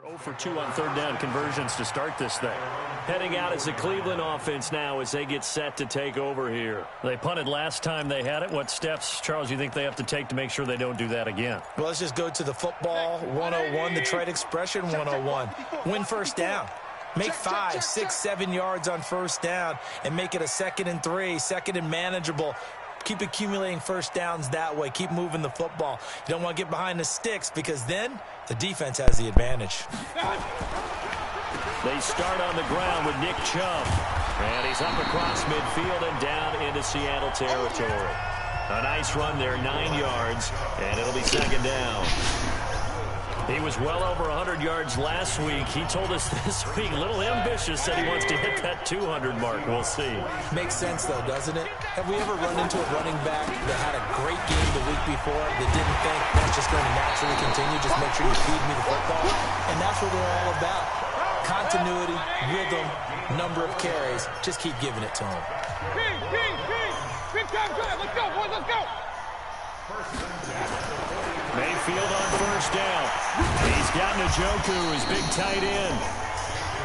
0 for 2 on third down conversions to start this thing. Heading out as the Cleveland offense now as they get set to take over here. They punted last time they had it. What steps, Charles, you think they have to take to make sure they don't do that again? Well, let's just go to the football 101, the trade expression 101. Win first down. Make 5, 6, 7 yards on first down and make it a 2nd and 3, 2nd and manageable. Keep accumulating first downs that way. Keep moving the football. You don't want to get behind the sticks because then the defense has the advantage. They start on the ground with Nick Chubb. And he's up across midfield and down into Seattle territory. A nice run there, 9 yards, and it'll be 2nd down. He was well over 100 yards last week. He told us this week, a little ambitious, said he wants to hit that 200 mark. We'll see. Makes sense, though, doesn't it? Have we ever run into a running back that had a great game the week before that didn't think that's just going to naturally continue? Just make sure you feed me the football. And that's what we're all about. Continuity, rhythm, number of carries. Just keep giving it to him. Big time good. Let's go, boys. Let's go. Mayfield on first down. He's got Njoku, his big tight end.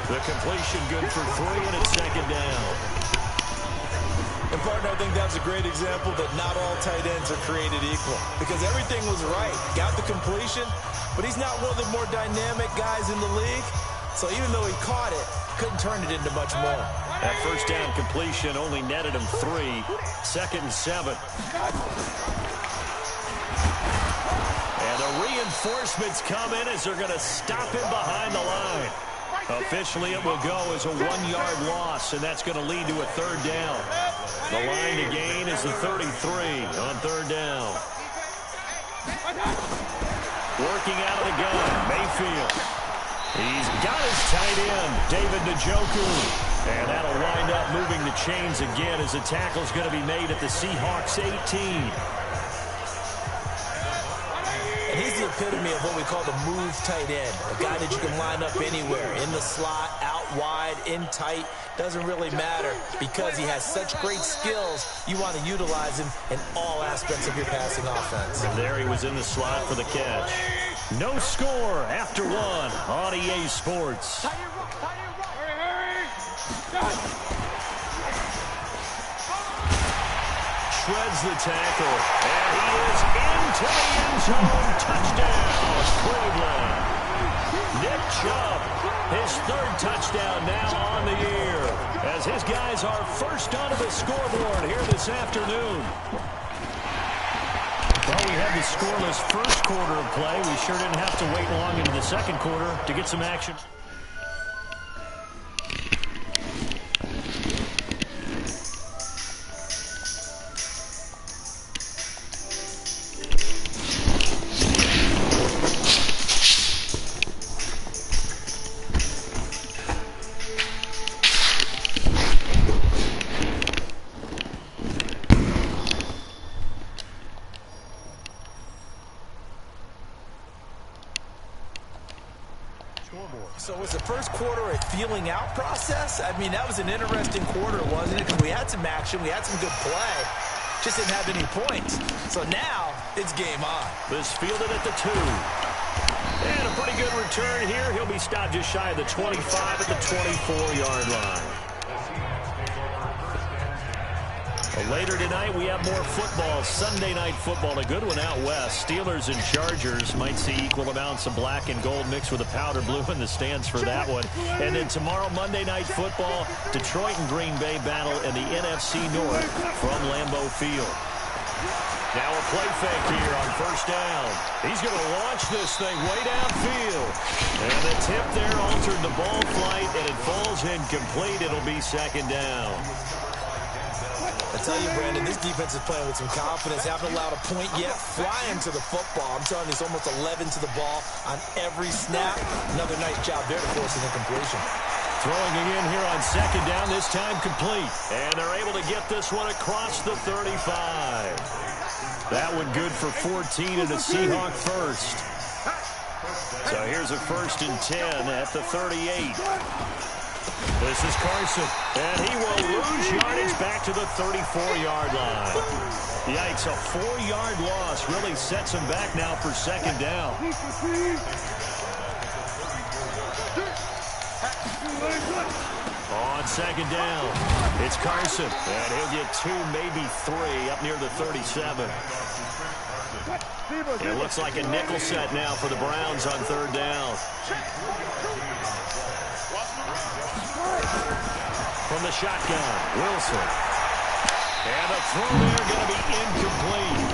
The completion good for 3, and it's 2nd down. And, partner, I think that's a great example that not all tight ends are created equal. Because everything was right. Got the completion, but he's not one of the more dynamic guys in the league. So even though he caught it, couldn't turn it into much more. That first down completion only netted him 3. 2nd and 7. And the reinforcements come in as they're going to stop him behind the line. Officially, it will go as a 1-yard loss, and that's going to lead to a 3rd down. The line to gain is the 33 on 3rd down. Working out of the gun, Mayfield. He's got his tight end, David Njoku. And that'll wind up moving the chains again as the tackle's going to be made at the Seahawks 18. And he's the epitome of what we call the move tight end. A guy that you can line up anywhere, in the slot, out wide, in tight. Doesn't really matter because he has such great skills. You want to utilize him in all aspects of your passing offense. And there he was in the slot for the catch. No score after 1 on EA Sports. Shreds the tackle, and he is into the end zone. Touchdown, Cleveland. Nick Chubb, his 3rd touchdown now on the year, as his guys are first onto the scoreboard here this afternoon. Well, we had the scoreless first quarter of play. We sure didn't have to wait long into the 2nd quarter to get some action. So was the first quarter a feeling out process? I mean, that was an interesting quarter, wasn't it? Because we had some action, we had some good play, just didn't have any points. So now it's game on. This fielded at the 2. And a pretty good return here. He'll be stopped just shy of the 25 at the 24-yard line. Well, later tonight, we have more football. Sunday night football, a good one out west. Steelers and Chargers might see equal amounts of black and gold mixed with a powder blue in the stands for that one. And then tomorrow, Monday night football, Detroit and Green Bay battle in the NFC North from Lambeau Field. Now a play fake here on first down. He's going to launch this thing way downfield. And the tip there altered the ball flight, and it falls incomplete. It'll be 2nd down. I tell you, Brandon, this defense is playing with some confidence. Haven't allowed a point yet. Flying to the football. I'm telling you, it's almost 11 to the ball on every snap. Another nice job there to force an incompletion. Throwing again here on 2nd down, this time complete. And they're able to get this one across the 35. That one good for 14 and a Seahawk first. So here's a 1st and 10 at the 38. This is Carson, and he will lose yardage back to the 34-yard line. Yikes, a 4-yard loss really sets him back now for 2nd down. On second down, it's Carson, and he'll get 2, maybe 3, up near the 37. It looks like a nickel set now for the Browns on third down. From the shotgun, Wilson. And the throw there going to be incomplete.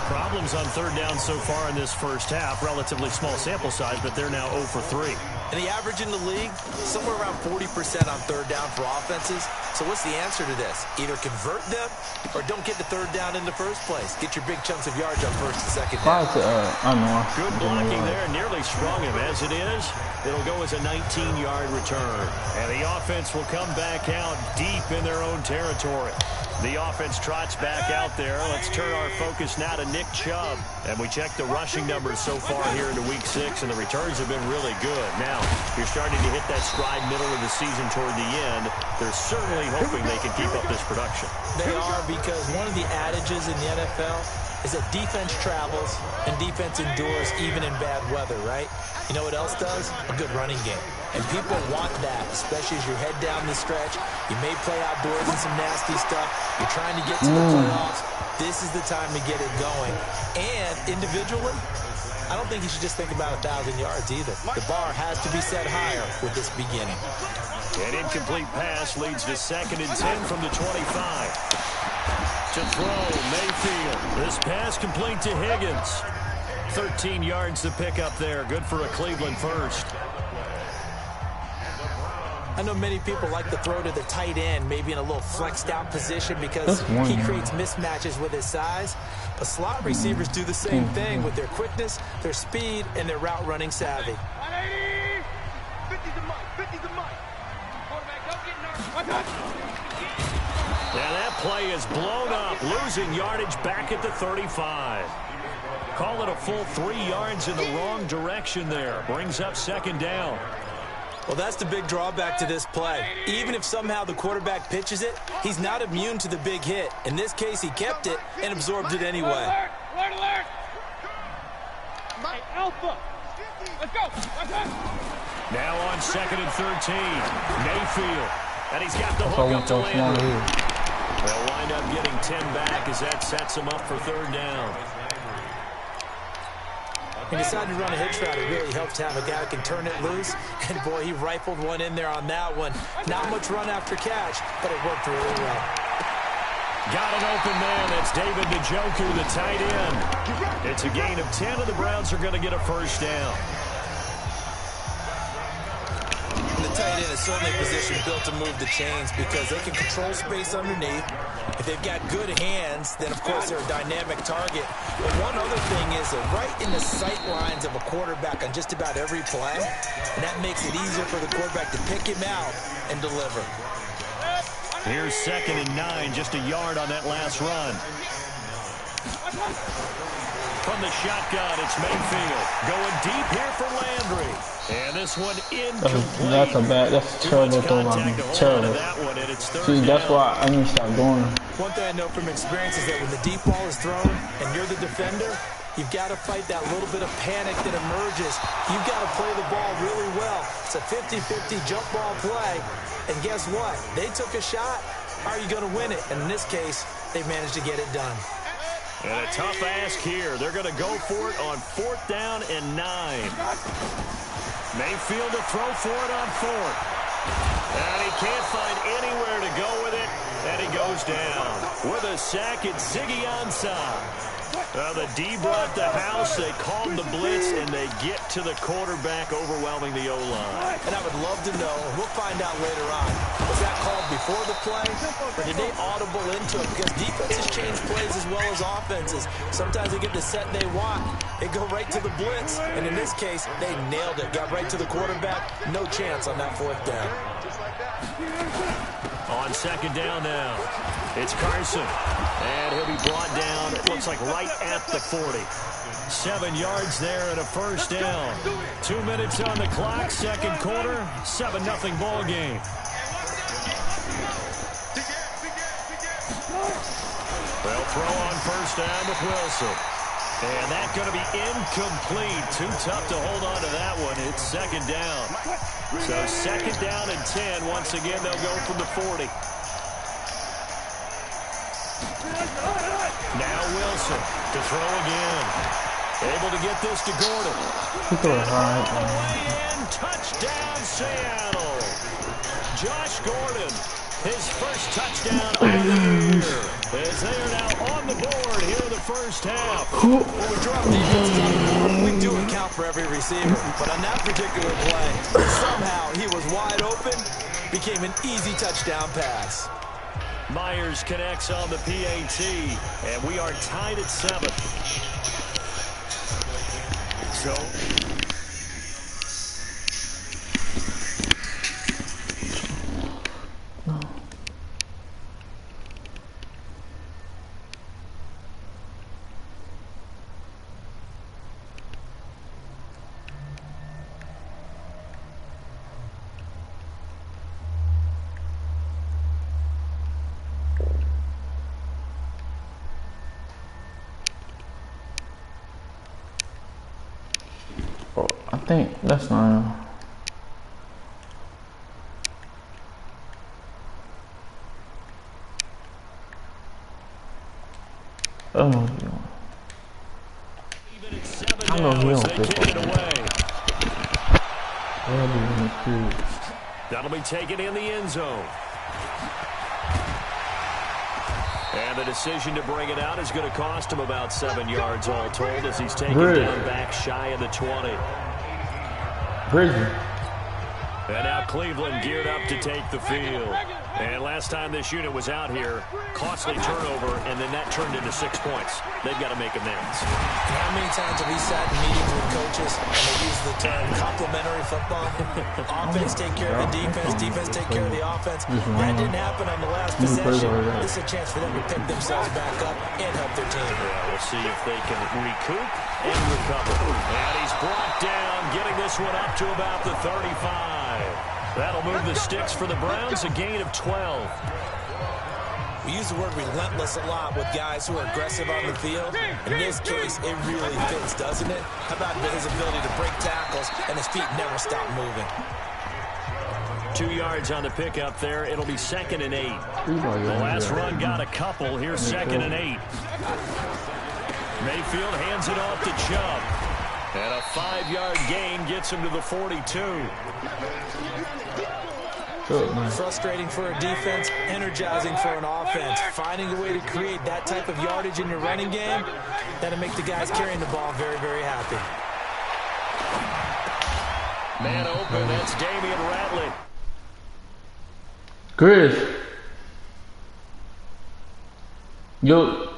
Problems on third down so far in this first half. Relatively small sample size, but they're now 0 for 3. And the average in the league, somewhere around 40% on third down for offenses. So what's the answer to this? Either convert them or don't get the third down in the first place. Get your big chunks of yards on first and second down. Good blocking there. Nearly sprung him. As it is, it'll go as a 19-yard return. And the offense will come back out deep in their own territory. The offense trots back out there. Let's turn our focus now to Nick Chubb. And we check the rushing numbers so far here into Week 6, and the returns have been really good. Now, you're starting to hit that stride middle of the season toward the end. They're certainly hoping they can keep up this production. They are, because one of the adages in the NFL is that defense travels and defense endures even in bad weather, right? You know what else does? A good running game. And people want that, especially as you head down the stretch. You may play outdoors in some nasty stuff. You're trying to get to the playoffs. This is the time to get it going. And individually, I don't think you should just think about 1,000 yards either. The bar has to be set higher with this beginning. An incomplete pass leads to 2nd and 10 from the 25. To throw, Mayfield. This pass complete to Higgins. 13 yards to pick up there. Good for a Cleveland first. I know many people like to throw to the tight end, maybe in a little flexed out position because he creates mismatches with his size. But slot receivers do the same thing with their quickness, their speed, and their route running savvy. 180. 50's a mic. 50's a mic. Quarterback, don't get nervous. Watch out. Now that play is blown up, losing yardage back at the 35. Call it a full 3 yards in the wrong direction there. Brings up 2nd down. Well, that's the big drawback to this play. Even if somehow the quarterback pitches it, he's not immune to the big hit. In this case, he kept it and absorbed it anyway. Alert! Alert! My alpha. Let's go. Watch out. Now on 2nd and 13. Mayfield. And he's got the hook up to Landry. They'll wind up getting 10 back as that sets him up for 3rd down. He decided to run a hitch route. It really helps to have a guy who can turn it loose. And, boy, he rifled one in there on that one. Not much run after catch, but it worked really well. Got an open man. That's David Njoku, the tight end. It's a gain of 10, and the Browns are going to get a first down. The tight end is certainly a position built to move the chains because they can control space underneath. If they've got good hands, then, of course, they're a dynamic target. But one other thing is they're right in the sight lines of a quarterback on just about every play, and that makes it easier for the quarterback to pick him out and deliver. Here's 2nd and 9, just a yard on that last run. From the shotgun, it's Mayfield. Going deep here for Landry. And this one incomplete. That's terrible throw. Terrible. See, that's why I need to stop doing it. One thing I know from experience is that when the deep ball is thrown and you're the defender, you've got to fight that little bit of panic that emerges. You've got to play the ball really well. It's a 50-50 jump ball play. And guess what? They took a shot. How are you going to win it? And in this case, they managed to get it done. And a tough ask here. They're going to go for it on 4th down and 9. Mayfield to throw for it on 4th. And he can't find anywhere to go with it. And he goes down. With a sack, it's Ziggy Ansah. The D brought the house. They called the blitz, and they get to the quarterback, overwhelming the O-line. And I would love to know, we'll find out later on, was that called before the play, or did they audible into it? Because defenses change plays as well as offenses. Sometimes they get the set they want. They go right to the blitz, and in this case, they nailed it. Got right to the quarterback. No chance on that 4th down. On 2nd down now, it's Carson. And he'll be brought down, it looks like right at the 40. 7 yards there and a first down. 2 minutes on the clock, 2nd quarter, 7-0 ball game. They'll throw on 1st down with Wilson. And that's going to be incomplete. Too tough to hold on to that one. It's second down. So second down and 10. Once again, they'll go from the 40. Now Wilson to throw again. Able to get this to Gordon. All the way in. Touchdown, Seattle. Josh Gordon, his first touchdown of the year. As they are now on the board here in the first half. When we drop defenses on the board, we do account for every receiver. But on that particular play, somehow he was wide open, became an easy touchdown pass. Myers connects on the PAT, and we are tied at 7. So I think that's not. Oh, I know he don't pick it away. That'll be taken in the end zone. And the decision to bring it out is going to cost him about 7 yards all told as he's taken down back shy of the 20. And now Cleveland geared up to take the field. And last time this unit was out here, costly turnover, and then that turned into 6 points. They've got to make amends. How many times have we sat in meetings with coaches and they use the term complementary football? Offense take care of the defense, defense take care of the offense. That didn't happen on the last possession. This is a chance for them to pick themselves back up and help their team. Yeah, we'll see if they can recoup and recover. And he's brought down, getting this one up to about the 35. That'll move the sticks for the Browns, a gain of 12. We use the word relentless a lot with guys who are aggressive on the field. In this case, it really fits, doesn't it? How about his ability to break tackles and his feet never stop moving? 2 yards on the pickup there. It'll be second and 8. The last run got a couple. Here's second and 8. Mayfield hands it off to Chubb. And a 5-yard gain gets him to the 42. Frustrating for a defense, energizing for an offense. Finding a way to create that type of yardage in your running game, that'll make the guys carrying the ball very, very happy. Man open, that's Damian Ratley. Chris. Yo.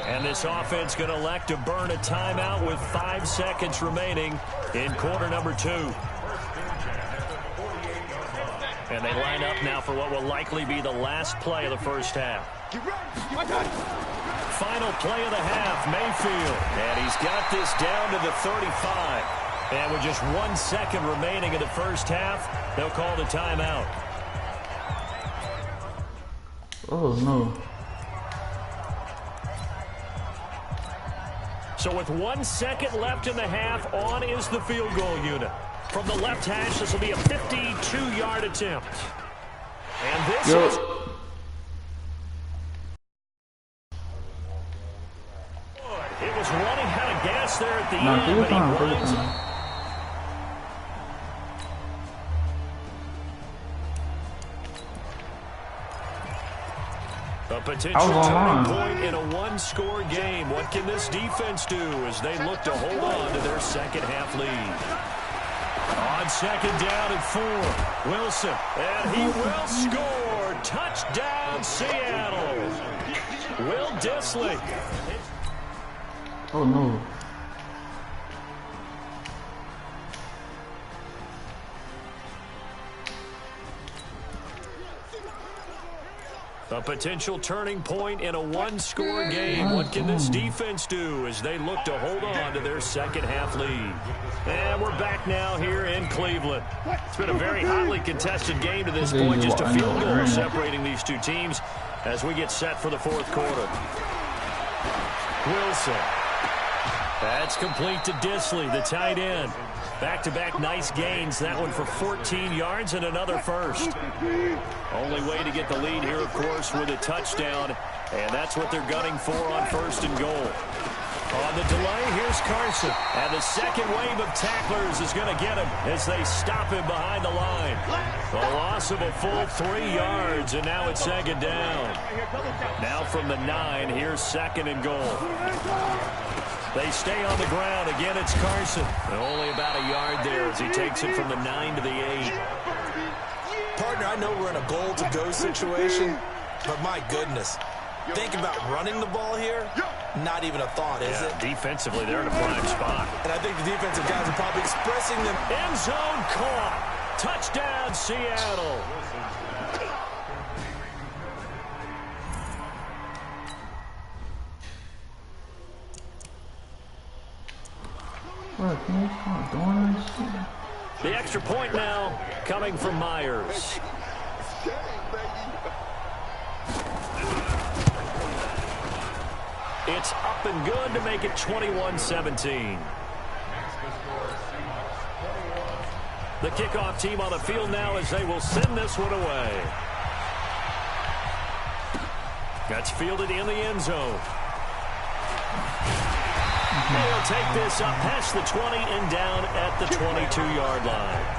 And this offense going to elect to burn a timeout with 5 seconds remaining in quarter number 2. And they line up now for what will likely be the last play of the first half. Final play of the half, Mayfield. And he's got this down to the 35. And with just 1 second remaining in the first half, they'll call the timeout. Oh, no. So with 1 second left in the half, on is the field goal unit. From the left hash, this will be a 52-yard attempt. And this is... It was running out of gas there at the end, but he runs... A potential turning point in a one-score game. What can this defense do as they look to hold on to their second-half lead? On second down and 4, Wilson, and he will score. Touchdown, Seattle. Will Dissly. Oh, no. A potential turning point in a one-score game. What can this defense do as they look to hold on to their second-half lead? And we're back now here in Cleveland. It's been a very hotly contested game to this point. Just a field goal separating these two teams as we get set for the fourth quarter. Wilson. That's complete to Dissly, the tight end. Back-to-back nice gains. That one for 14 yards and another first. Only way to get the lead here, of course, with a touchdown. And that's what they're gunning for on first and goal. On the delay, here's Carson. And the second wave of tacklers is going to get him as they stop him behind the line. The loss of a full 3 yards, and now it's second down. Now from the 9, here's second and goal. They stay on the ground. Again, it's Carson. Only about a yard there as he takes it from the 9 to the 8. Partner, I know we're in a goal-to-go situation, but my goodness. Think about running the ball here. Not even a thought, is it? Defensively, they're in a prime spot. And I think the defensive guys are probably expressing them. End zone caught. Touchdown, Seattle. The extra point now coming from Myers. It's up and good to make it 21-17. The kickoff team on the field now as they will send this one away. That's fielded in the end zone. They'll take this up past the 20 and down at the 22-yard line.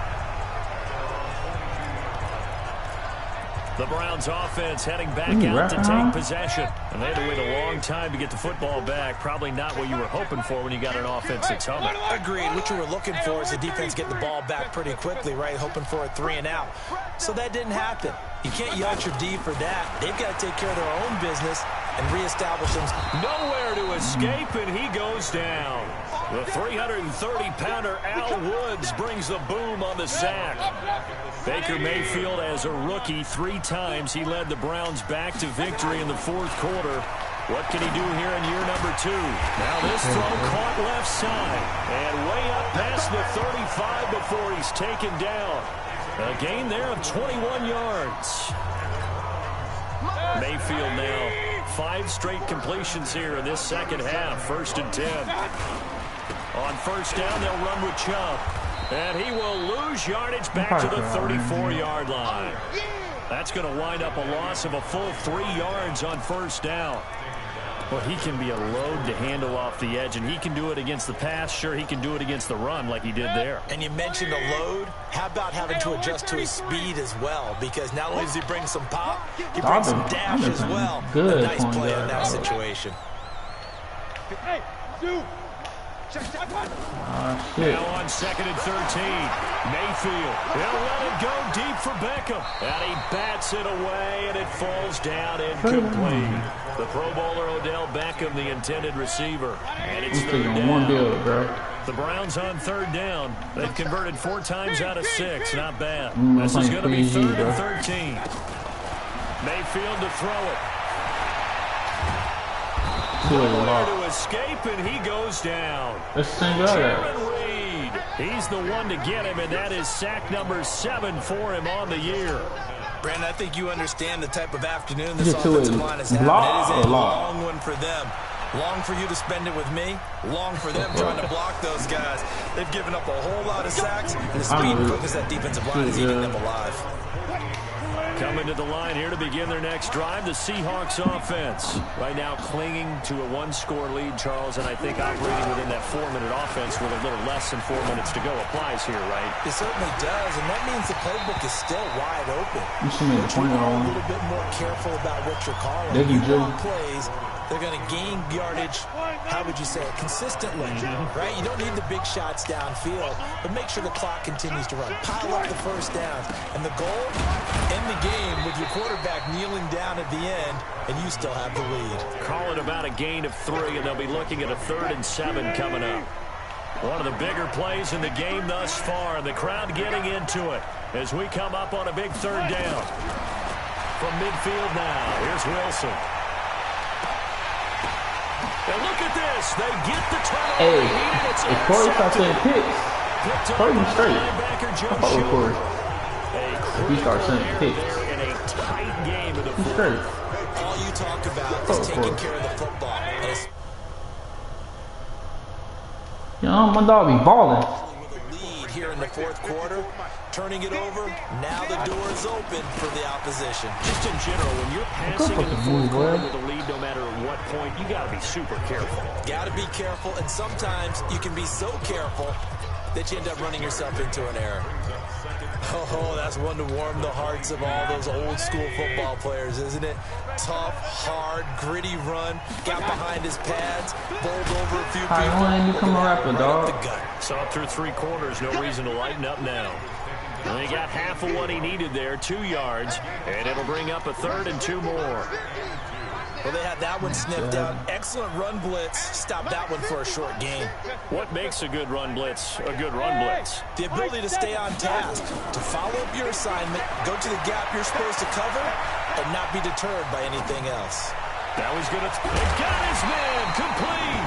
The Browns offense heading back out to take possession. And they had to wait a long time to get the football back. Probably not what you were hoping for when you got an offense that's humming. Agreed. What you were looking for is the defense getting the ball back pretty quickly, right? Hoping for a 3 and out. So that didn't happen. You can't yell at your D for that. They've got to take care of their own business and reestablish them. Nowhere to escape, and he goes down. The 330-pounder Al Woods brings the boom on the sack. Baker Mayfield, as a rookie, 3 times he led the Browns back to victory in the fourth quarter. What can he do here in year number 2? Now this throw caught left side and way up past the 35 before he's taken down. A gain there of 21 yards. Mayfield now 5 straight completions here in this second half. 1st and 10. On first down, they'll run with Chubb. And he will lose yardage back to the 34-yard line. That's going to wind up a loss of a full 3 yards on first down. Well, he can be a load to handle off the edge, and he can do it against the pass. Sure, he can do it against the run like he did there. And you mentioned a load. How about having to adjust to his speed as well? Because not only does he bring some pop, he brings some dash as well. A nice play in that situation. Hey, dude. Now on 2nd and 13, Mayfield. They'll let it go deep for Beckham. And he bats it away, and it falls down incomplete. The Pro Bowler Odell Beckham, the intended receiver. And it's 3rd down. The Browns on 3rd down. They've converted 4 times out of 6. Not bad. This is going to be 3rd and 13. Mayfield to throw it. Nowhere to escape, and he goes down. Jaron Reed, he's the one to get him, and that is sack number 7 for him on the year. Brandon, I think you understand the type of afternoon this offensive line is having. It is a long one for them. Long for you to spend it with me. Long for them trying to block those guys. They've given up a whole lot of sacks, and the speed and quickness that defensive line is eating them alive. Coming to the line here to begin their next drive, the Seahawks offense. Right now clinging to a one-score lead, Charles, and I think operating within that 4-minute offense with a little less than 4 minutes to go applies here, right? It certainly does, and that means the playbook is still wide open. You should make the point a little bit more careful about what you're calling. You call plays, they're going to gain yardage, how would you say it, consistently, right? You don't need the big shots downfield, but make sure the clock continues to run. Pile up the first downs, and the goal, end the game with your quarterback kneeling down at the end, and you still have the lead. Call it about a gain of 3, and they'll be looking at a 3rd and 7 coming up. One of the bigger plays in the game thus far, and the crowd getting into it as we come up on a big 3rd down. From midfield now, here's Wilson. And look at this. They get the turnover. Hey, if Corey starts saying picks, Corey be straight. I fuck with Corey. If he starts saying picks, in a tight game of the he's straight. All you talk about is taking care of the football. You know, my dog be balling. Lead here in the 4th quarter. Turning it over, now the door is open for the opposition. Just in general, when you're passing in the 4th quarter with a lead, no matter what point, you got to be super careful. Got to be careful, and sometimes you can be so careful that you end up running yourself into an error. Oh, that's one to warm the hearts of all those old school football players, isn't it? Tough, hard, gritty run, got behind his pads, bowled over a few people. Why didn't you come a rapper, dog? Saw through 3 quarters, no reason to lighten up now. And he got half of what he needed there, 2 yards, and it'll bring up a 3rd and 2 more. Well, they had that one sniffed out. Excellent run blitz. Stopped that one for a short gain. What makes a good run blitz a good run blitz? The ability to stay on task, to follow up your assignment, go to the gap you're supposed to cover, and not be deterred by anything else. That was good. They got his man complete.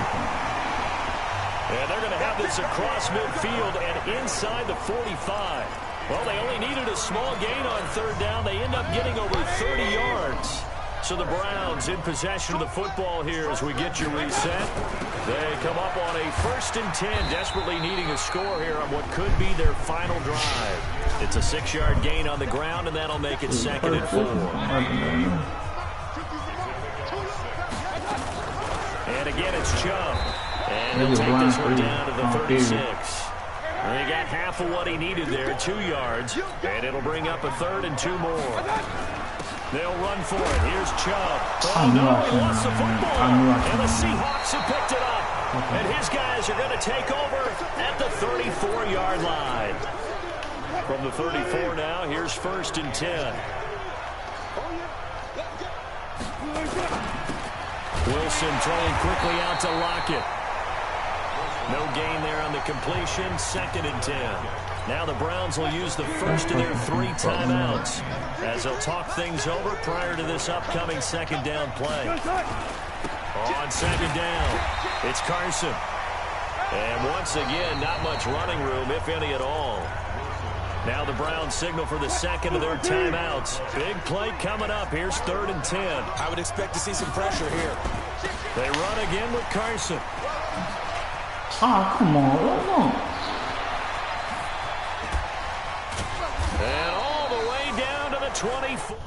And they're going to have this across midfield and inside the 45. Well, they only needed a small gain on 3rd down. They end up getting over 30 yards. So the Browns in possession of the football here as we get you reset. They come up on a 1st and 10, desperately needing a score here on what could be their final drive. It's a 6-yard gain on the ground, and that'll make it 2nd and 4. And again, it's Chubb. And he'll take this one down to the 36. And he got half of what he needed there, 2 yards. And it'll bring up a 3rd and 2 more. They'll run for it. Here's Chubb. Oh, no, he lost the football. And the Seahawks have picked it up. And his guys are going to take over at the 34-yard line. From the 34 now, here's 1st and 10. Wilson throwing quickly out to Lockett. No gain there on the completion. 2nd and 10. Now the Browns will use the first of their 3 timeouts as they'll talk things over prior to this upcoming 2nd down play. On 2nd down, it's Carson. And once again, not much running room, if any at all. Now the Browns signal for the 2nd of their timeouts. Big play coming up. Here's 3rd and 10. I would expect to see some pressure here. They run again with Carson. Oh, come on. And all the way down to the 24.